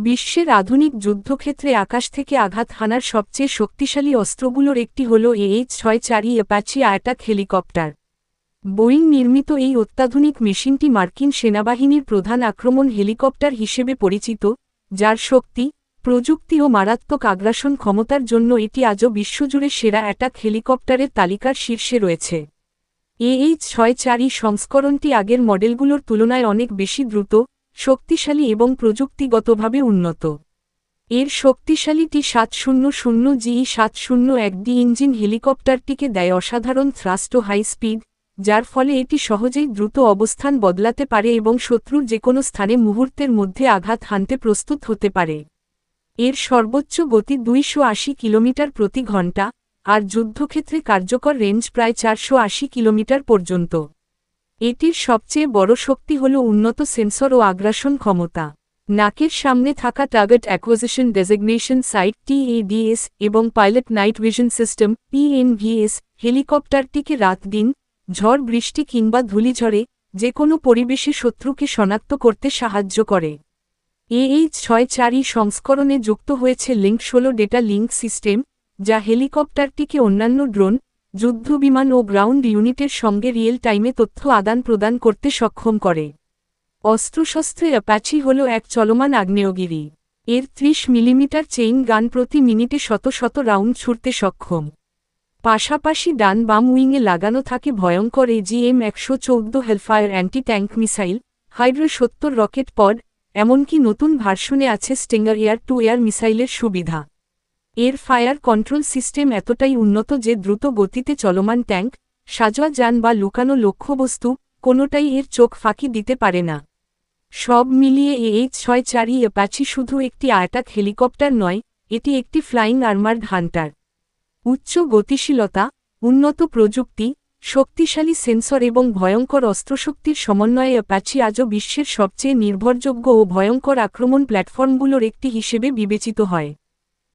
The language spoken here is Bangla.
বিশ্বের আধুনিক যুদ্ধক্ষেত্রে আকাশ থেকে আঘাত হানার সবচেয়ে শক্তিশালী অস্ত্রগুলোর একটি হল AH-64 Apache attack helicopter. Boeing নির্মিত এই অত্যাধুনিক মেশিনটি মার্কিন সেনাবাহিনীর প্রধান আক্রমণ হেলিকপ্টার হিসেবে পরিচিত, যার শক্তি, প্রযুক্তি ও মারাত্মক আগ্রাসন ক্ষমতার জন্য এটি আজও বিশ্বজুড়ে সেরা অ্যাটাক হেলিকপ্টারের তালিকার শীর্ষে রয়েছে। AH-64 সংস্করণটি আগের মডেলগুলোর তুলনায় অনেক বেশি দ্রুত, শক্তিশালী এবং প্রযুক্তিগতভাবে উন্নত। এর শক্তিশালী T-700GE-701D ইঞ্জিন হেলিকপ্টারটিকে দেয় অসাধারণ থ্রাস্ট ও হাই স্পিড, যার ফলে এটি সহজেই দ্রুত অবস্থান বদলাতে পারে এবং শত্রুর যেকোনো স্থানে মুহূর্তের মধ্যে আঘাত হানতে প্রস্তুত হতে পারে। এর সর্বোচ্চ গতি 280 কিলোমিটার প্রতি ঘন্টা, আর যুদ্ধক্ষেত্রে কার্যকর রেঞ্জ প্রায় 480 কিলোমিটার পর্যন্ত। এটির সবচেয়ে বড় শক্তি হল উন্নত সেন্সর ও আগ্রাসন ক্ষমতা। নাকের সামনে থাকা target acquisition designation sight TADS এবং pilot night vision system PNVS হেলিকপ্টারটিকে রাত-দিন, ঝড় বৃষ্টি কিংবা ধূলিঝড়ে, যে কোনো পরিবেশে শত্রুকে শনাক্ত করতে সাহায্য করে। AH-64 সংস্করণে যুক্ত হয়েছে লিঙ্ক 16 ডেটা লিঙ্ক সিস্টেম, যা হেলিকপ্টারটিকে অন্যান্য ড্রোন, যুদ্ধবিমান ও গ্রাউন্ড ইউনিটের সঙ্গে রিয়েল টাইমে তথ্য আদান প্রদান করতে সক্ষম করে। অস্ত্রশস্ত্রে অ্যাপাচি হল এক চলমান আগ্নেয়গিরি। এর 30 মিলিমিটার চেইন গান প্রতি মিনিটে শত শত রাউন্ড ছুড়তে সক্ষম। পাশাপাশি ডান বাম উইংয়ে লাগানো থাকে ভয়ঙ্কর AGM-114 Hellfire anti tank missile, Hydra 70 rocket pod, এমনকি নতুন ভার্সনে আছে স্টিঙ্গার এয়ার টু এয়ার মিসাইলের সুবিধা। এর ফায়ার কন্ট্রোল সিস্টেম এতটাই উন্নত যে দ্রুত গতিতে চলমান ট্যাঙ্ক, সাজোয়া যান বা লুকানো লক্ষ্যবস্তু, কোনোটাই এর চোখ ফাঁকি দিতে পারে না। সব মিলিয়ে AH-64 অ্যাপাচি শুধু একটি অ্যাটাক হেলিকপ্টার নয়, এটি একটি ফ্লাইং আর্মার্ড হান্টার। উচ্চ গতিশীলতা, উন্নত প্রযুক্তি, শক্তিশালী সেন্সর এবং ভয়ঙ্কর অস্ত্রশক্তির সমন্বয়ে অ্যাপাচি আজও বিশ্বের সবচেয়ে নির্ভরযোগ্য ও ভয়ঙ্কর আক্রমণ প্ল্যাটফর্মগুলোর একটি হিসেবে বিবেচিত হয়।